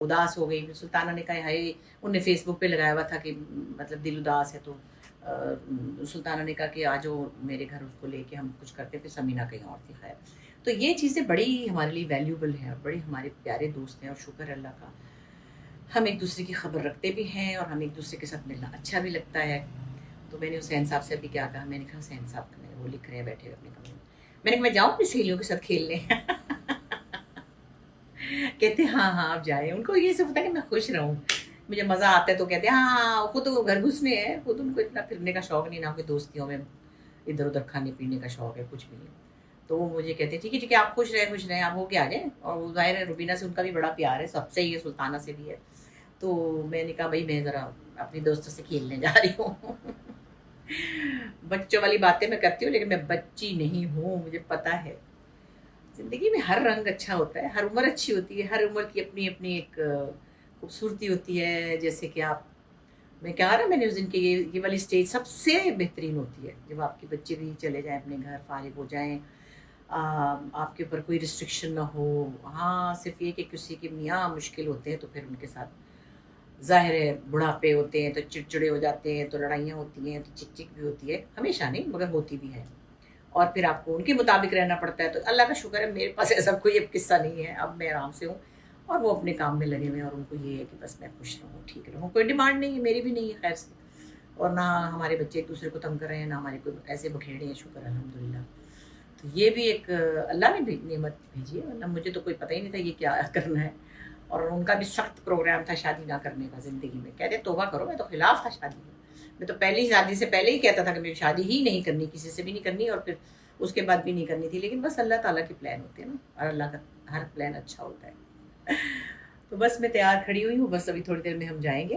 उदास हो गई। सुल्ताना ने कहा हाय, उनने फेसबुक पे लगाया हुआ था कि मतलब दिल उदास है, तो सुल्ताना ने कहा कि आ जाओ मेरे घर, उसको लेके हम कुछ करते। फिर समीना कहीं और थी। खैर, तो ये चीज़ें बड़ी हमारे लिए वैल्यूबल हैं और बड़े हमारे प्यारे दोस्त हैं और शुक्र है अल्लाह का, हम एक दूसरे की खबर रखते भी हैं और हमें एक दूसरे के साथ मिलना अच्छा भी लगता है। तो मैंने हुसैन साहब से अभी क्या कहा, मैंने कहा हुसैन साहब, वो लिख रहे हैं बैठे हुए अपने कमरे में, मैंने कहा मैं जाऊँ अपनी सहेलियों के साथ खेलने। कहते हाँ हाँ आप जाए। उनको ये सब होता है कि मैं खुश रहूँ, मुझे मज़ा आता है। तो कहते हैं हाँ हाँ, खुद तो घर घुस में है, खुद उनको इतना फिरने का शौक नहीं, ना कोई दोस्तियों में इधर उधर खाने पीने का शौक है, कुछ भी नहीं। तो वो मुझे कहते हैं ठीक है आप खुश रहें, आप होके आ जाए। और वो जाहिर है रुबीना से उनका भी बड़ा प्यार है, सबसे ही है, सुल्ताना से भी है। तो मैंने कहा भाई मैं ज़रा अपनी दोस्तों से खेलने जा रही हूँ। बच्चों वाली बातें मैं करती हूँ, लेकिन मैं बच्ची नहीं हूँ, मुझे पता है ज़िंदगी में हर रंग अच्छा होता है, हर उम्र अच्छी होती है, हर उम्र की अपनी अपनी एक खूबसूरती होती है। जैसे कि आप, मैं कहा ना मैंने उस दिन की, ये वाली स्टेज सबसे बेहतरीन होती है जब आपके बच्चे भी चले जाएं अपने घर, फारिग हो जाएं, आपके ऊपर कोई रिस्ट्रिक्शन ना हो। हाँ, सिर्फ ये कि किसी के मियाँ मुश्किल होते हैं तो फिर उनके साथ ज़ाहिर है बुढ़ापे होते हैं तो चिड़चिड़े हो जाते हैं, तो लड़ाइयाँ होती हैं, तो चिक चिक भी होती है, हमेशा नहीं मगर होती भी है। और फिर आपको उनके मुताबिक रहना पड़ता है। तो अल्लाह का शुक्र है मेरे पास ऐसा कोई अब किस्सा नहीं है, अब मैं आराम से हूँ और वो अपने काम में लगे हुए हैं और उनको ये है कि बस मैं खुश रहूँ, ठीक रहूँ। कोई डिमांड नहीं है, मेरी भी नहीं है खैर से, और ना हमारे बच्चे एक दूसरे को तंग कर रहे हैं, ना हमारे कोई ऐसे बखेड़े हैं, शुक्र अल्हम्दुलिल्लाह। तो ये भी एक अल्लाह ने भी नेमत भेजी है, वरना मुझे तो कोई पता ही नहीं था ये क्या करना है। और उनका भी सख्त प्रोग्राम था शादी ना करने का ज़िंदगी में, कहते तौबा करो, मैं तो खिलाफ था शादी में। मैं तो पहली शादी से पहले ही कहता था कि मेरी शादी ही नहीं करनी, किसी से भी नहीं करनी और फिर उसके बाद भी नहीं करनी थी। लेकिन बस अल्लाह ताला के प्लान होते हैं ना, और अल्लाह का हर प्लान अच्छा होता है। तो बस मैं तैयार खड़ी हुई हूँ, बस अभी थोड़ी देर में हम जाएँगे।